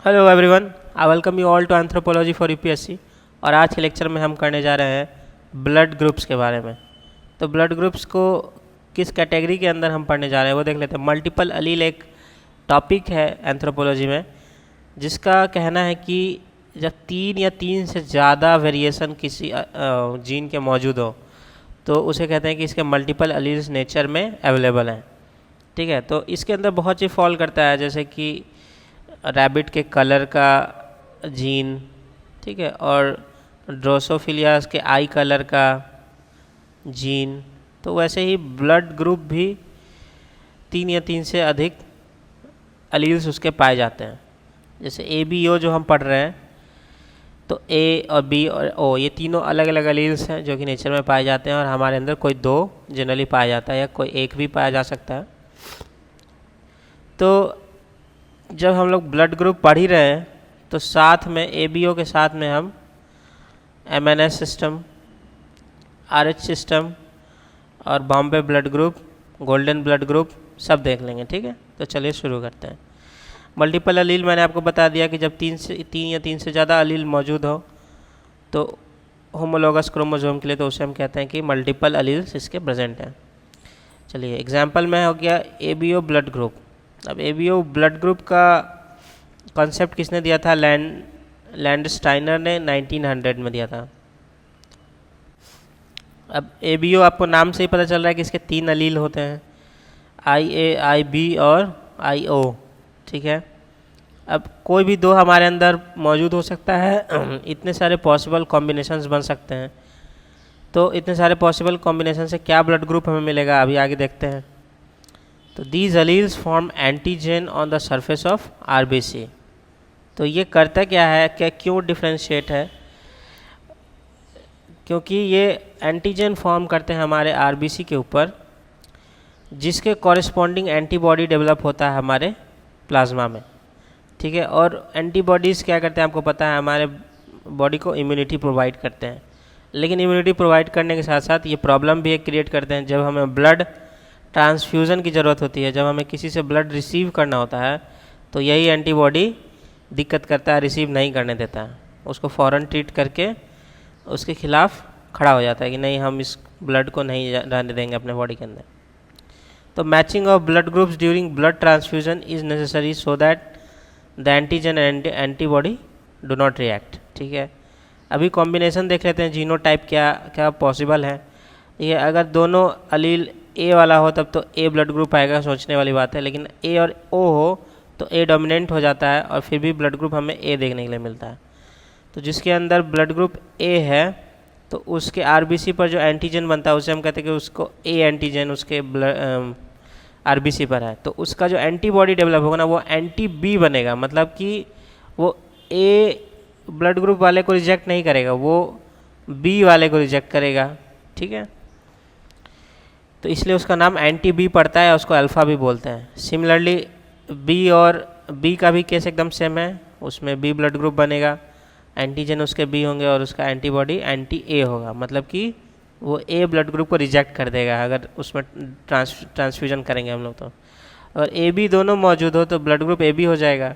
Hello everyone, I welcome you all to anthropology for UPSC. और आज के lecture में हम करने जा रहे हैं ब्लड ग्रुप्स के बारे में। तो ब्लड ग्रुप्स को किस कैटेगरी के अंदर हम पढ़ने जा रहे हैं वो देख लेते हैं। मल्टीपल अलील एक टॉपिक है एंथ्रोपोलॉजी में, जिसका कहना है कि जब तीन या तीन से ज़्यादा वेरिएशन किसी जीन के मौजूद हो तो उसे कहते हैं कि इसके मल्टीपल अलील्स नेचर में अवेलेबल हैं। ठीक है, तो इसके अंदर बहुत चीज़ फॉल करता है, जैसे कि रैबिट के कलर का जीन, ठीक है, और ड्रोसोफिलिया के आई कलर का जीन। तो वैसे ही ब्लड ग्रुप भी तीन या तीन से अधिक अलील्स उसके पाए जाते हैं। जैसे ए बी ओ जो हम पढ़ रहे हैं, तो ए और बी और ओ ये तीनों अलग अलग अलील्स हैं जो कि नेचर में पाए जाते हैं, और हमारे अंदर कोई दो जनरली पाया जाता है या कोई एक भी पाया जा सकता है। तो जब हम लोग ब्लड ग्रुप पढ़ ही रहे हैं तो साथ में एबीओ के साथ में हम एमएनएस सिस्टम, आरएच सिस्टम और Bombay blood group, golden blood group सब देख लेंगे। ठीक है, तो चलिए शुरू करते हैं। मल्टीपल अलील मैंने आपको बता दिया कि जब तीन या तीन से ज़्यादा अलील मौजूद हो तो होमोलोगस क्रोमोसोम के लिए, तो उसे हम कहते हैं कि मल्टीपल अलील्स इसके प्रेजेंट हैं। चलिए एग्जाम्पल में हो गया एबीओ ब्लड ग्रुप। अब एबीओ ब्लड ग्रुप का कॉन्सेप्ट किसने दिया था? लैंडस्टाइनर ने 1900 में दिया था। अब एबीओ आपको नाम से ही पता चल रहा है कि इसके तीन अलील होते हैं, आई ए, आई बी और आई ओ। ठीक है, अब कोई भी दो हमारे अंदर मौजूद हो सकता है। इतने सारे पॉसिबल कॉम्बिनेशंस बन सकते हैं। तो इतने सारे पॉसिबल कॉम्बिनेशन से क्या ब्लड ग्रुप हमें मिलेगा, अभी आगे देखते हैं। तो these alleles form antigen on the surface of RBC. तो ये करता क्या है, क्या क्यों डिफ्रेंशिएट है? क्योंकि ये एंटीजन फॉर्म करते हैं हमारे आरबीसी के ऊपर, जिसके कॉरेस्पॉन्डिंग एंटीबॉडी डेवलप होता है हमारे प्लाज्मा में। ठीक है, और एंटीबॉडीज़ क्या करते हैं आपको पता है, हमारे बॉडी को इम्यूनिटी प्रोवाइड करते हैं। लेकिन इम्यूनिटी प्रोवाइड करने के साथ साथ ये प्रॉब्लम भी एक क्रिएट करते हैं। जब हमें ब्लड ट्रांसफ्यूज़न की ज़रूरत होती है, जब हमें किसी से ब्लड रिसीव करना होता है, तो यही एंटीबॉडी दिक्कत करता है, रिसीव नहीं करने देता है। उसको फ़ौरन ट्रीट करके उसके खिलाफ खड़ा हो जाता है कि नहीं, हम इस ब्लड को नहीं रहने देंगे अपने बॉडी के अंदर। तो matching of blood groups during blood transfusion is necessary so that the antigen and antibody do not react. ठीक है, अभी कॉम्बिनेशन देख लेते हैं, जीनोटाइप क्या क्या पॉसिबल है। ये अगर दोनों अलील ए वाला हो तब तो ए ब्लड ग्रुप आएगा, सोचने वाली बात है। लेकिन ए और ओ हो तो ए डोमिनेंट हो जाता है, और फिर भी ब्लड ग्रुप हमें ए देखने के लिए मिलता है। तो जिसके अंदर ब्लड ग्रुप ए है तो उसके आरबीसी पर जो एंटीजन बनता है उसे हम कहते हैं कि उसको ए एंटीजन उसके आरबीसी पर है। तो उसका जो एंटीबॉडी डेवलप होगा ना, वो एंटी बी बनेगा। मतलब कि वो ए ब्लड ग्रुप वाले को रिजेक्ट नहीं करेगा, वो बी वाले को रिजेक्ट करेगा। ठीक है, तो इसलिए उसका नाम एंटी बी पड़ता है, उसको अल्फ़ा भी बोलते हैं। सिमिलरली बी और बी का भी केस एकदम सेम है, उसमें बी ब्लड ग्रुप बनेगा, एंटीजन उसके बी होंगे और उसका एंटीबॉडी एंटी ए होगा। मतलब कि वो ए ब्लड ग्रुप को रिजेक्ट कर देगा अगर उसमें ट्रांसफ्यूजन करेंगे हम लोग। तो अगर ए बी दोनों मौजूद हो तो ब्लड ग्रुप ए बी हो जाएगा।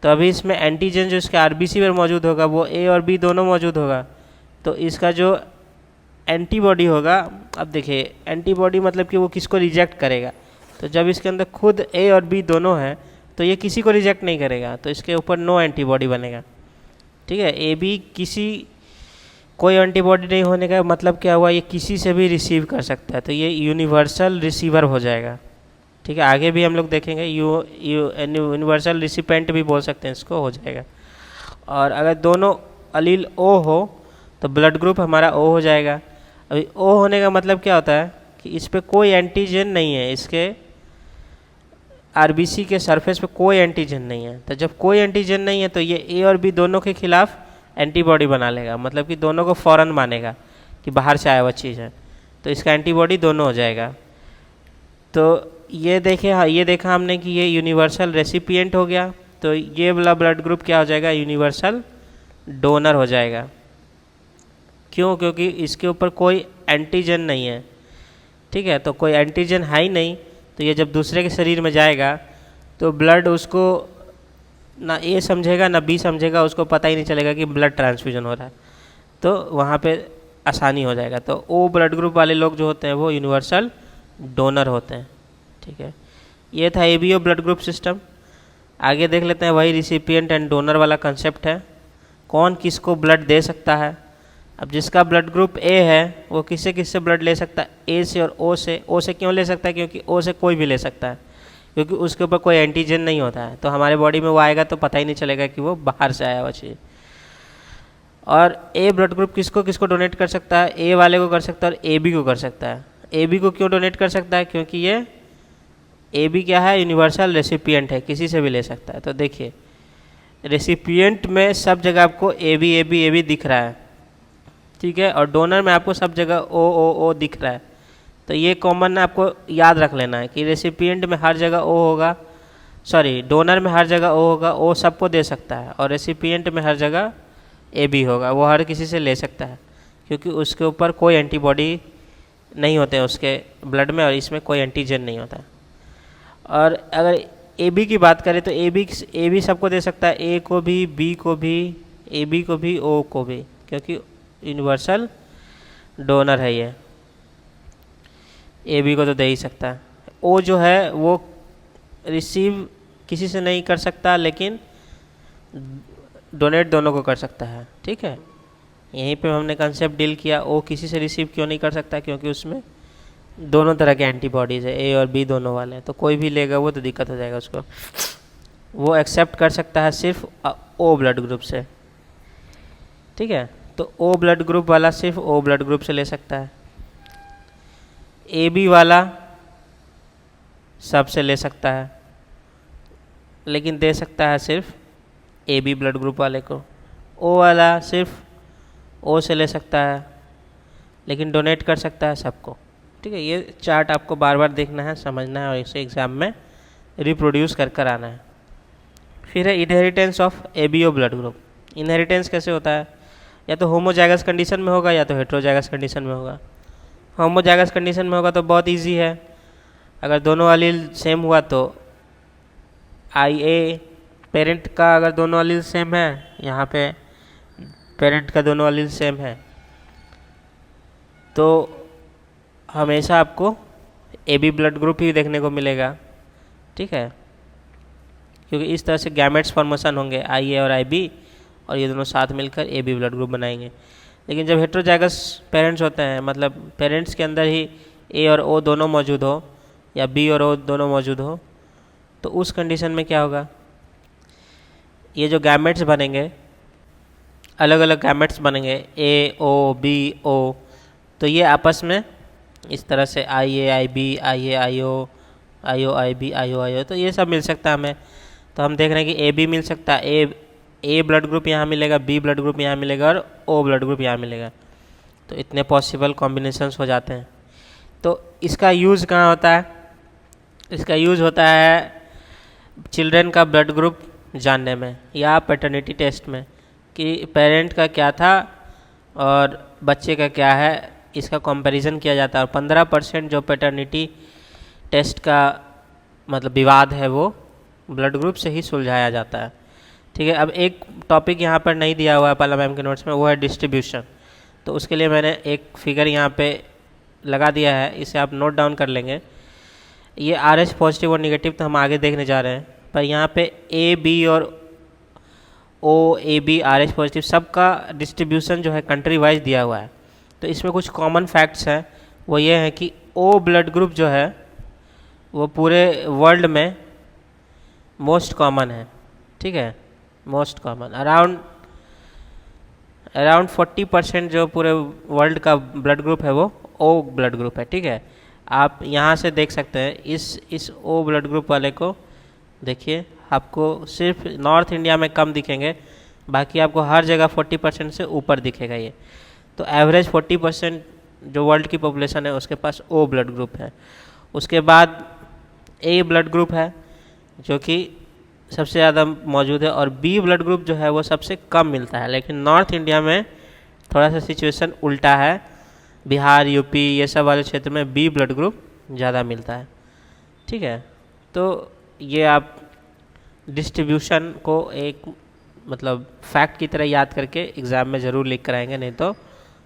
तो अभी इसमें एंटीजन जो इसके आरबीसी पर मौजूद होगा वो ए और बी दोनों मौजूद होगा। तो इसका जो एंटीबॉडी होगा, अब देखिए एंटीबॉडी मतलब कि वो किसको रिजेक्ट करेगा। तो जब इसके अंदर खुद ए और बी दोनों हैं तो ये किसी को रिजेक्ट नहीं करेगा, तो इसके ऊपर नो एंटीबॉडी बनेगा। ठीक है, ए बी किसी कोई एंटीबॉडी नहीं होने का मतलब क्या हुआ, ये किसी से भी रिसीव कर सकता है, तो ये यूनिवर्सल रिसीवर हो जाएगा। ठीक है, आगे भी हम लोग देखेंगे, यूनिवर्सल रिसिपेंट भी बोल सकते हैं इसको, हो जाएगा। और अगर दोनों अलील ओ हो तो ब्लड ग्रुप हमारा ओ हो जाएगा। अभी ओ होने का मतलब क्या होता है कि इस पर कोई एंटीजन नहीं है, इसके आरबीसी के सरफेस पे कोई एंटीजन नहीं है। तो जब कोई एंटीजन नहीं है तो ये ए और बी दोनों के खिलाफ एंटीबॉडी बना लेगा, मतलब कि दोनों को फ़ौरन मानेगा कि बाहर से आया हुआ चीज़ है, तो इसका एंटीबॉडी दोनों हो जाएगा। तो ये देखे, हाँ ये देखा हमने कि ये यूनिवर्सल रेसिपिएंट हो गया, तो ये वाला ब्लड ग्रुप क्या हो जाएगा, यूनिवर्सल डोनर हो जाएगा। क्यों? क्योंकि इसके ऊपर कोई एंटीजन नहीं है। ठीक है, तो कोई एंटीजन है ही नहीं, तो ये जब दूसरे के शरीर में जाएगा तो ब्लड उसको ना ए समझेगा ना बी समझेगा, उसको पता ही नहीं चलेगा कि ब्लड ट्रांसफ्यूजन हो रहा है, तो वहाँ पे आसानी हो जाएगा। तो ओ ब्लड ग्रुप वाले लोग जो होते हैं वो यूनिवर्सल डोनर होते हैं। ठीक है, ये था एबीओ ब्लड ग्रुप सिस्टम। आगे देख लेते हैं, वही रिसिपिएंट एंड डोनर वाला कंसेप्ट है, कौन किसको ब्लड दे सकता है। अब जिसका ब्लड ग्रुप ए है वो किससे किससे ब्लड ले सकता है, ए से और ओ से। ओ से क्यों ले सकता है, क्योंकि ओ से कोई भी ले सकता है, क्योंकि उसके ऊपर कोई एंटीजन नहीं होता है, तो हमारे बॉडी में वो आएगा तो पता ही नहीं चलेगा कि वो बाहर से आया हुआ चीज़। और ए ब्लड ग्रुप किसको किसको डोनेट कर सकता है, ए वाले को कर सकता है और ए बी को कर सकता है। ए बी को क्यों डोनेट कर सकता है, क्योंकि ये ए बी क्या है, यूनिवर्सल रेसिपिएंट है, किसी से भी ले सकता है। तो देखिए रेसिपिएंट में सब जगह आपको ए बी दिख रहा है, ठीक है, और डोनर में आपको सब जगह ओ दिख रहा है। तो ये कॉमन आपको याद रख लेना है कि रेसिपिएंट में हर जगह ओ होगा, सॉरी डोनर में हर जगह ओ होगा, ओ सबको दे सकता है, और रेसिपिएंट में हर जगह ए बी होगा, वो हर किसी से ले सकता है, क्योंकि उसके ऊपर कोई एंटीबॉडी नहीं होते हैं उसके ब्लड में, और इसमें कोई एंटीजन नहीं होता। और अगर ए बी की बात करें तो ए बी सबको दे सकता है, ए को भी, बी को भी, ए बी को भी, ओ को भी, क्योंकि यूनिवर्सल डोनर है ये। ए बी को तो दे ही सकता है। ओ जो है वो रिसीव किसी से नहीं कर सकता, लेकिन डोनेट दोनों को कर सकता है। ठीक है, यहीं पे हमने कंसेप्ट डील किया। ओ किसी से रिसीव क्यों नहीं कर सकता, क्योंकि उसमें दोनों तरह के एंटीबॉडीज़ है, ए और बी दोनों वाले हैं, तो कोई भी लेगा वो तो दिक्कत हो जाएगा उसको। वो एक्सेप्ट कर सकता है सिर्फ ओ ब्लड ग्रुप से। ठीक है, तो ओ ब्लड ग्रुप वाला सिर्फ ओ ब्लड ग्रुप से ले सकता है, ए बी वाला सब से ले सकता है, लेकिन दे सकता है सिर्फ ए बी ब्लड ग्रुप वाले को। ओ वाला सिर्फ ओ से ले सकता है, लेकिन डोनेट कर सकता है सबको। ठीक है, ये चार्ट आपको बार बार देखना है, समझना है, और इसे एग्ज़ाम में रिप्रोड्यूस कर कर आना है। फिर है inheritance of ABO blood group. Inheritance कैसे होता है, या तो होमोजाइगस कंडीशन में होगा या तो हेट्रोजाइगस कंडीशन में होगा। होमोजाइगस कंडीशन में होगा तो बहुत इजी है, अगर दोनों एलील सेम हुआ तो आई ए, पेरेंट का अगर दोनों एलील सेम है, यहाँ पे पेरेंट का दोनों एलील सेम है, तो हमेशा आपको ए बी ब्लड ग्रुप ही देखने को मिलेगा। ठीक है, क्योंकि इस तरह से गैमेट्स फॉर्मेशन होंगे, आई ए और आई बी, और ये दोनों साथ मिलकर ए बी ब्लड ग्रुप बनाएंगे। लेकिन जब हेट्रोजाइगस पेरेंट्स होते हैं, मतलब पेरेंट्स के अंदर ही ए और ओ दोनों मौजूद हो, या बी और ओ दोनों मौजूद हो, तो उस कंडीशन में क्या होगा, ये जो गैमेट्स बनेंगे, अलग अलग गैमेट्स बनेंगे, ए ओ बी ओ, तो ये आपस में इस तरह से आई ए आई B, I A I O I B I ओ, तो ये सब मिल सकता है हमें। तो हम देख रहे हैं कि ए बी मिल सकता है, ए ब्लड ग्रुप यहाँ मिलेगा, बी ब्लड ग्रुप यहाँ मिलेगा, और ओ ब्लड ग्रुप यहाँ मिलेगा। तो इतने पॉसिबल कॉम्बिनेशंस हो जाते हैं। तो इसका यूज़ कहाँ होता है, इसका यूज़ होता है चिल्ड्रन का ब्लड ग्रुप जानने में, या पैटर्निटी टेस्ट में, कि पेरेंट का क्या था और बच्चे का क्या है, इसका कंपैरिजन किया जाता है। और 15% जो पैटर्निटी टेस्ट का मतलब विवाद है वो ब्लड ग्रुप से ही सुलझाया जाता है। ठीक है, अब एक टॉपिक यहाँ पर नहीं दिया हुआ है पाला मैम के नोट्स में, वो है डिस्ट्रीब्यूशन। तो उसके लिए मैंने एक फिगर यहाँ पे लगा दिया है, इसे आप नोट डाउन कर लेंगे। ये आर एच पॉजिटिव और निगेटिव तो हम आगे देखने जा रहे हैं, पर यहाँ पे ए बी और O A B R H positive सबका डिस्ट्रीब्यूशन जो है कंट्री वाइज दिया हुआ है। तो इसमें कुछ कॉमन फैक्ट्स हैं, वो ये है कि ओ ब्लड ग्रुप जो है वो पूरे वर्ल्ड में मोस्ट कॉमन है। ठीक है, मोस्ट कॉमन, अराउंड 40% जो पूरे वर्ल्ड का ब्लड ग्रुप है वो ओ ब्लड ग्रुप है। ठीक है, आप यहाँ से देख सकते हैं, इस ओ ब्लड ग्रुप वाले को देखिए, आपको सिर्फ नॉर्थ इंडिया में कम दिखेंगे, बाकी आपको हर जगह 40% से ऊपर दिखेगा ये। तो एवरेज 40% जो वर्ल्ड की पॉपुलेशन है उसके पास ओ ब्लड ग्रुप है। उसके बाद ए ब्लड ग्रुप है जो कि सबसे ज़्यादा मौजूद है, और बी ब्लड ग्रुप जो है वो सबसे कम मिलता है। लेकिन नॉर्थ इंडिया में थोड़ा सा सिचुएशन उल्टा है, बिहार यूपी ये सब वाले क्षेत्र में बी ब्लड ग्रुप ज़्यादा मिलता है। ठीक है, तो ये आप डिस्ट्रीब्यूशन को एक मतलब फैक्ट की तरह याद करके एग्ज़ाम में ज़रूर लिख कर आएंगे, नहीं तो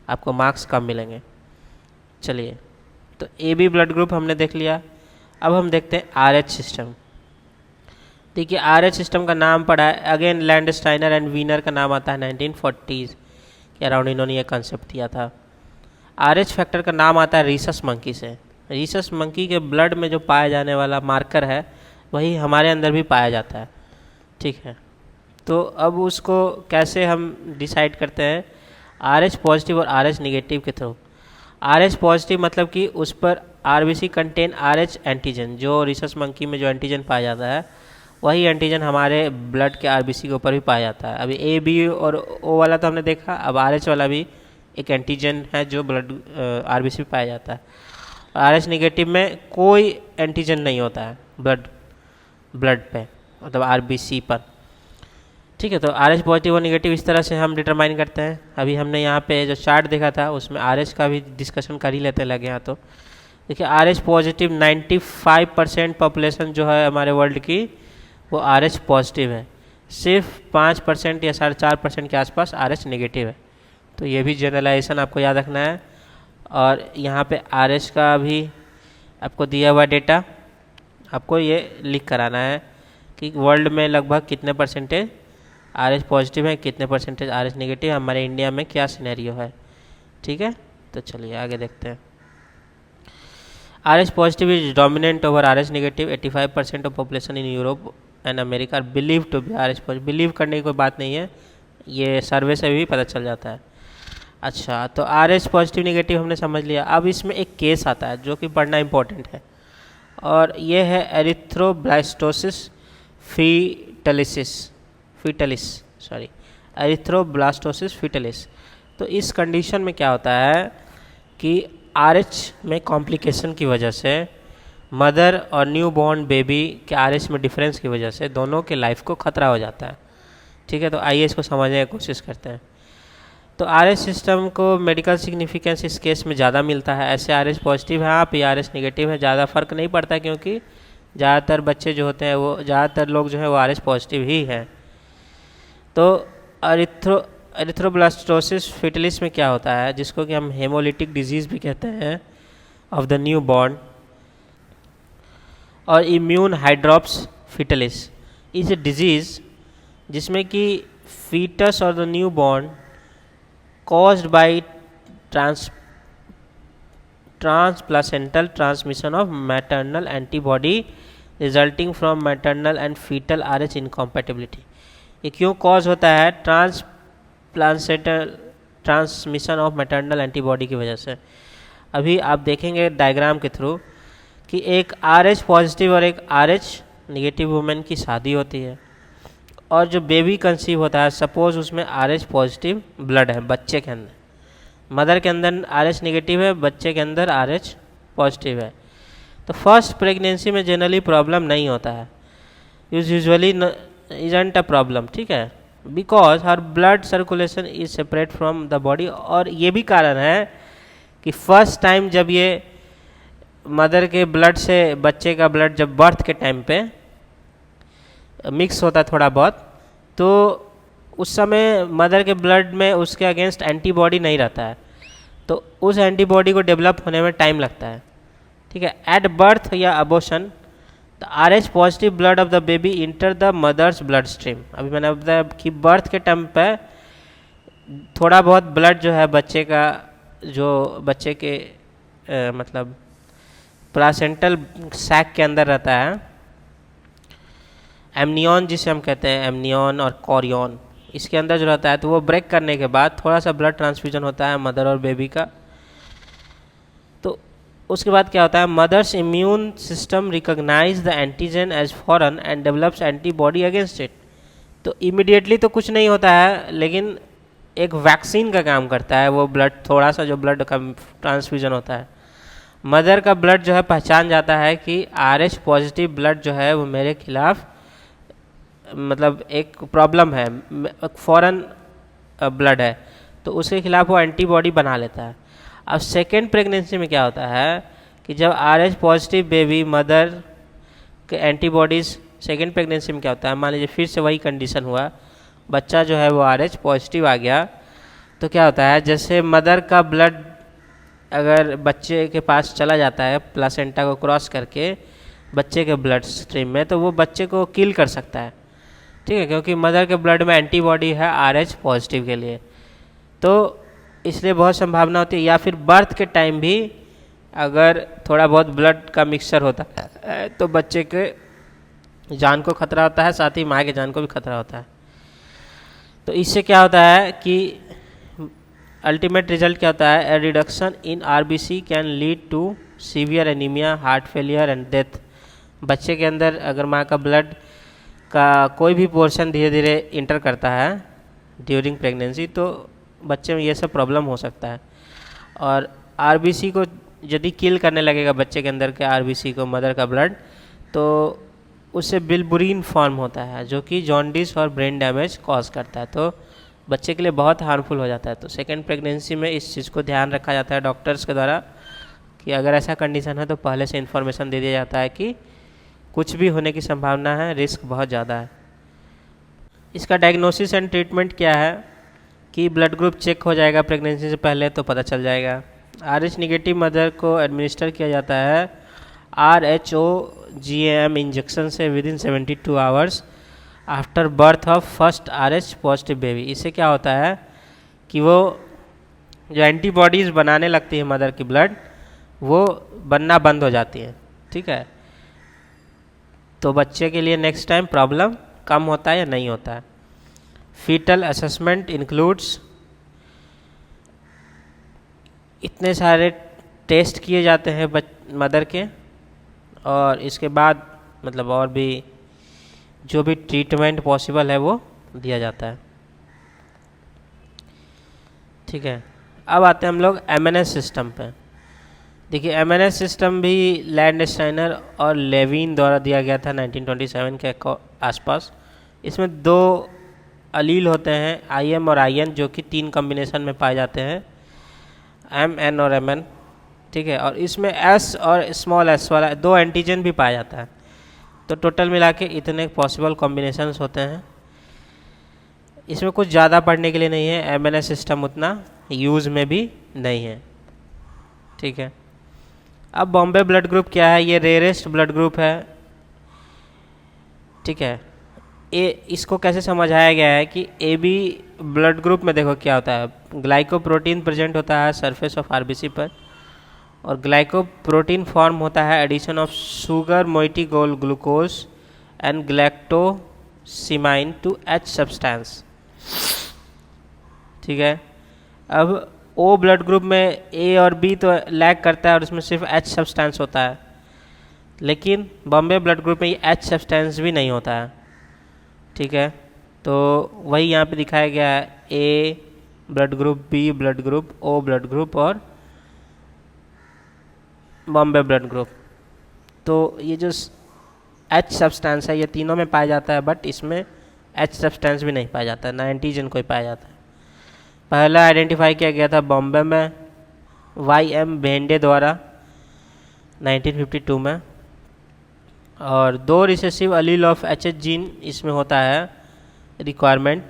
आपको मार्क्स कम मिलेंगे। चलिए, तो ए बी ब्लड ग्रुप हमने देख लिया। अब हम देखते हैं RH सिस्टम। देखिए, RH सिस्टम का नाम पड़ा है, अगेन लैंडस्टाइनर एंड वीनर का नाम आता है 1940s के अराउंड, इन्होंने ये कंसेप्ट दिया था। RH फैक्टर का नाम आता है रीसस मंकी से। रीसस मंकी के ब्लड में जो पाया जाने वाला मार्कर है वही हमारे अंदर भी पाया जाता है, ठीक है। तो अब उसको कैसे हम डिसाइड करते हैं? RH पॉजिटिव और RH निगेटिव के थ्रू। RH पॉजिटिव मतलब कि उस पर RBC कंटेन RH एंटीजन, जो रीसस मंकी में जो एंटीजन पाया जाता है वही एंटीजन हमारे ब्लड के RBC के ऊपर भी पाया जाता है। अभी A B और O वाला तो हमने देखा, अब RH वाला भी एक एंटीजन है जो ब्लड RBC में पाया जाता है। RH निगेटिव में कोई एंटीजन नहीं होता है ब्लड पे, मतलब RBC पर, ठीक है। तो RH पॉजिटिव और निगेटिव इस तरह से हम डिटरमाइन करते हैं। अभी हमने यहाँ पे जो चार्ट देखा था उसमें RH का भी डिस्कशन कर ही लेते लगे यहाँ। तो देखिए, RH पॉजिटिव 95% पॉपुलेशन जो है हमारे वर्ल्ड की वो RH पॉजिटिव है, सिर्फ 5% या 4.5% के आसपास RH निगेटिव है। तो ये भी जनरलाइजेशन आपको याद रखना है। और यहाँ पे RH का भी आपको दिया हुआ डेटा, आपको ये लिख कर आना है कि वर्ल्ड में लगभग कितने परसेंटेज RH पॉजिटिव है, कितने परसेंटेज RH नेगेटिव, हमारे इंडिया में क्या सिनेरियो है, ठीक है। तो चलिए आगे देखते हैं। RH positive is dominant over RH negative. 85% of population in Europe and America are believe to be RH positive. Believe करने की कोई बात नहीं है, ये सर्वे से भी पता चल जाता है। अच्छा, तो RH पॉजिटिव नेगेटिव हमने समझ लिया। अब इसमें एक केस आता है जो कि पढ़ना इंपॉर्टेंट है, और ये है एरिथ्रोब्लास्टोसिस एरिथ्रोब्लास्टोसिस फीटलिस। तो इस कंडीशन में क्या होता है कि RH में कॉम्प्लिकेशन की वजह से मदर और न्यू बॉर्न बेबी के RH में डिफरेंस की वजह से दोनों के लाइफ को खतरा हो जाता है, ठीक है। तो आइए इसको समझने की कोशिश करते हैं। तो RH सिस्टम को मेडिकल सिग्निफिकेंस इस केस में ज़्यादा मिलता है। ऐसे RH पॉजिटिव है आप या RH नेगेटिव है, ज़्यादा फर्क नहीं पड़ता, क्योंकि ज़्यादातर बच्चे जो होते हैं वो, ज़्यादातर लोग जो है वो RH पॉजिटिव ही हैं। तो एरिथ्रोब्लास्टोसिस फीटलिस में क्या होता है, जिसको कि हम हेमोलिटिक डिजीज़ भी कहते हैं ऑफ द न्यू बॉर्न, और immune hydrops fetalis is a disease जिसमें कि फीटस और the newborn caused by transplacental transmission of maternal antibody resulting from maternal and fetal RH incompatibility। ये क्यों कॉज होता है? Transplacental transmission of maternal antibody की वजह से। अभी आप देखेंगे डायग्राम के थ्रू कि एक RH पॉजिटिव और एक RH निगेटिव वुमेन की शादी होती है, और जो बेबी कंसीव होता है, सपोज उसमें RH पॉजिटिव ब्लड है बच्चे के अंदर, मदर के अंदर RH नेगेटिव है, बच्चे के अंदर RH पॉजिटिव है। तो फर्स्ट प्रेगनेंसी में जनरली प्रॉब्लम नहीं होता है, यूजुअली इजंट अ प्रॉब्लम, ठीक है, because her blood circulation is separate from the body. और ये भी कारण है कि फर्स्ट टाइम जब ये मदर के ब्लड से बच्चे का ब्लड जब बर्थ के टाइम पे मिक्स होता थोड़ा बहुत, तो उस समय मदर के ब्लड में उसके अगेंस्ट एंटीबॉडी नहीं रहता है, तो उस एंटीबॉडी को डेवलप होने में टाइम लगता है, ठीक है। एट बर्थ या abortion the RH positive blood of the baby enter the mother's blood stream. अभी मैंने बताया कि बर्थ के टाइम पे थोड़ा बहुत ब्लड जो है बच्चे का, जो बच्चे के मतलब प्लासेंटल सैक के अंदर रहता है, एमनियन जिसे हम कहते हैं, एमनियन और कॉरियन, इसके अंदर जो रहता है, तो वो ब्रेक करने के बाद थोड़ा सा ब्लड ट्रांसफ्यूजन होता है मदर और बेबी का। तो उसके बाद क्या होता है, mother's immune system recognise the antigen as foreign and develops antibody against it. तो इमिडिएटली तो कुछ नहीं होता है, लेकिन एक वैक्सीन का काम करता है वो ब्लड, थोड़ा सा जो ब्लड का ट्रांसफ्यूजन होता है, मदर का ब्लड जो है पहचान जाता है कि RH पॉजिटिव ब्लड जो है वो मेरे खिलाफ मतलब एक प्रॉब्लम है, फॉरेन ब्लड है, तो उसके खिलाफ वो एंटीबॉडी बना लेता है। अब सेकेंड प्रेगनेंसी में क्या होता है कि जब RH पॉजिटिव बेबी मदर के एंटीबॉडीज़ सेकेंड प्रेगनेंसी में क्या होता है, मान लीजिए फिर से वही कंडीशन हुआ, बच्चा जो है वो RH पॉजिटिव आ गया, तो क्या होता है, जैसे मदर का ब्लड अगर बच्चे के पास चला जाता है प्लासेंटा को क्रॉस करके बच्चे के ब्लड स्ट्रीम में, तो वो बच्चे को किल कर सकता है, ठीक है, क्योंकि मदर के ब्लड में एंटीबॉडी है RH पॉजिटिव के लिए। तो इसलिए बहुत संभावना होती है, या फिर बर्थ के टाइम भी अगर थोड़ा बहुत ब्लड का मिक्सचर होता है तो बच्चे के जान को खतरा होता है, साथ ही माँ के जान को भी खतरा होता है। तो इससे क्या होता है कि अल्टीमेट रिजल्ट क्या होता है, a reduction in RBC can lead to severe anaemia, heart failure and death. बच्चे के अंदर अगर माँ का ब्लड का कोई भी पोर्शन धीरे धीरे इंटर करता है ड्यूरिंग प्रेगनेंसी, तो बच्चे में ये सब प्रॉब्लम हो सकता है। और RBC को यदि किल करने लगेगा बच्चे के अंदर के RBC को, मदर का ब्लड, तो उससे बिलबुरीन फॉर्म होता है जो कि जॉन्डिस और ब्रेन डैमेज कॉज करता है, तो बच्चे के लिए बहुत हार्मफुल हो जाता है। तो सेकेंड प्रेगनेंसी में इस चीज़ को ध्यान रखा जाता है डॉक्टर्स के द्वारा कि अगर ऐसा कंडीशन है तो पहले से इन्फॉर्मेशन दे दिया जाता है कि कुछ भी होने की संभावना है, रिस्क बहुत ज़्यादा है। इसका डायग्नोसिस एंड ट्रीटमेंट क्या है कि ब्लड ग्रुप चेक हो जाएगा प्रेगनेंसी से पहले तो पता चल जाएगा। RH निगेटिव मदर को एडमिनिस्टर किया जाता है RHOGAM इंजेक्शन से within 72 hours after birth of first RH positive baby. इससे क्या होता है कि वो जो एंटीबॉडीज़ बनाने लगती है मदर की ब्लड, वो बनना बंद हो जाती है, ठीक है। तो बच्चे के लिए नेक्स्ट टाइम प्रॉब्लम कम होता है या नहीं होता है। फीटल असेसमेंट इंक्लूड्स, इतने सारे टेस्ट किए जाते हैं मदर के, और इसके बाद मतलब और भी जो भी ट्रीटमेंट पॉसिबल है वो दिया जाता है, ठीक है। अब आते हैं हम लोग MNS सिस्टम पे। देखिए MNS सिस्टम भी लैंडस्टाइनर और लेविन द्वारा दिया गया था 1927 के आसपास। इसमें 2 अलील होते हैं, IM और IN, जो कि 3 कॉम्बिनेशन में पाए जाते हैं, MN और MN, ठीक है। और इसमें S और स्मॉल s वाला 2 एंटीजन भी पाया जाता है। तो टोटल मिला के इतने पॉसिबल कॉम्बिनेशंस होते हैं। इसमें कुछ ज़्यादा पढ़ने के लिए नहीं है, MNS सिस्टम उतना यूज़ में भी नहीं है, ठीक है। अब बॉम्बे ब्लड ग्रुप क्या है, ये रेयरेस्ट ब्लड ग्रुप है, ठीक है। इसको कैसे समझाया गया है कि AB ब्लड ग्रुप में देखो क्या होता है, ग्लाइकोप्रोटीन प्रेजेंट होता है सरफेस ऑफ RBC पर, और ग्लाइकोप्रोटीन फॉर्म होता है addition of sugar moiety glucose and galactosamine to H substance, ठीक है। अब O ब्लड ग्रुप में A और B तो लैग करता है और उसमें सिर्फ H सब्सटेंस होता है, लेकिन बॉम्बे ब्लड ग्रुप में ये H सब्सटेंस भी नहीं होता है, ठीक है। तो वही यहाँ पे दिखाया गया है, A blood group, B blood group, O blood group और बॉम्बे ब्लड ग्रुप। तो ये जो H सब्सटेंस है ये तीनों में पाया जाता है, बट इसमें H सब्सटेंस भी नहीं पाया जाता है, ना एंटीजन कोई पाया जाता है। पहला आइडेंटिफाई किया गया था बॉम्बे में YM भेंडे द्वारा 1952 में, और 2 recessive allele of HH gene इसमें होता है requirement.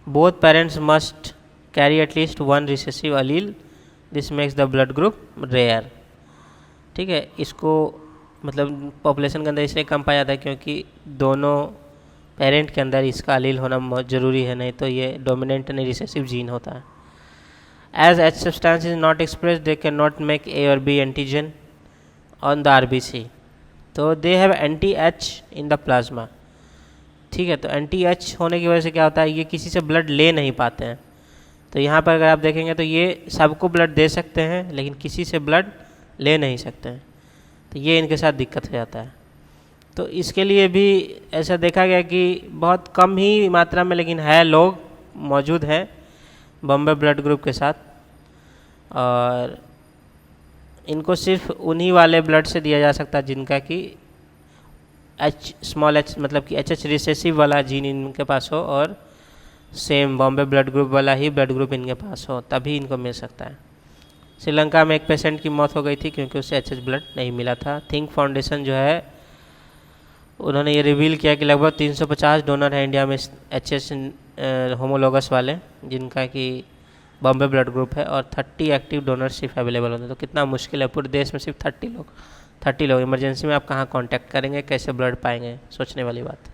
Both parents must carry at least 1 recessive allele, this makes the blood group rare, ठीक है। इसको मतलब पॉपुलेशन के अंदर इसलिए कम पाया जाता है क्योंकि दोनों पेरेंट के अंदर इसका अलील होना बहुत ज़रूरी है, नहीं तो ये डोमिनेंट नहीं रिसेसिव जीन होता है। As H substance is not express they can not make A और B antigen on the RBC, तो they have anti-H in the plasma, ठीक है। तो anti-H होने की वजह से क्या होता है, ये किसी से ब्लड ले नहीं पाते हैं। तो यहाँ पर अगर आप देखेंगे तो ये सबको ब्लड दे सकते हैं लेकिन किसी से ब्लड ले नहीं सकते हैं, तो ये इनके साथ दिक्कत हो जाता है। तो इसके लिए भी ऐसा देखा गया कि बहुत कम ही मात्रा में लेकिन है लोग मौजूद हैं बॉम्बे ब्लड ग्रुप के साथ, और इनको सिर्फ उन्हीं वाले ब्लड से दिया जा सकता है जिनका कि स्मॉल h मतलब कि HH रिसेसिव वाला जीन इनके पास हो और सेम बॉम्बे ब्लड ग्रुप वाला ही ब्लड ग्रुप इनके पास हो, तभी इनको मिल सकता है। श्रीलंका में एक पेशेंट की मौत हो गई थी क्योंकि उससे HH ब्लड नहीं मिला था। थिंक फाउंडेशन जो है उन्होंने ये रिवील किया कि लगभग 350 डोनर हैं इंडिया में एच होमोलोगस वाले, जिनका कि बॉम्बे ब्लड ग्रुप है, और 30 एक्टिव डोनरशिप अवेलेबल होते हैं। तो कितना मुश्किल है, पूरे देश में सिर्फ 30 लोग इमरजेंसी में आप कहाँ कांटेक्ट करेंगे, कैसे ब्लड पाएंगे, सोचने वाली बात है।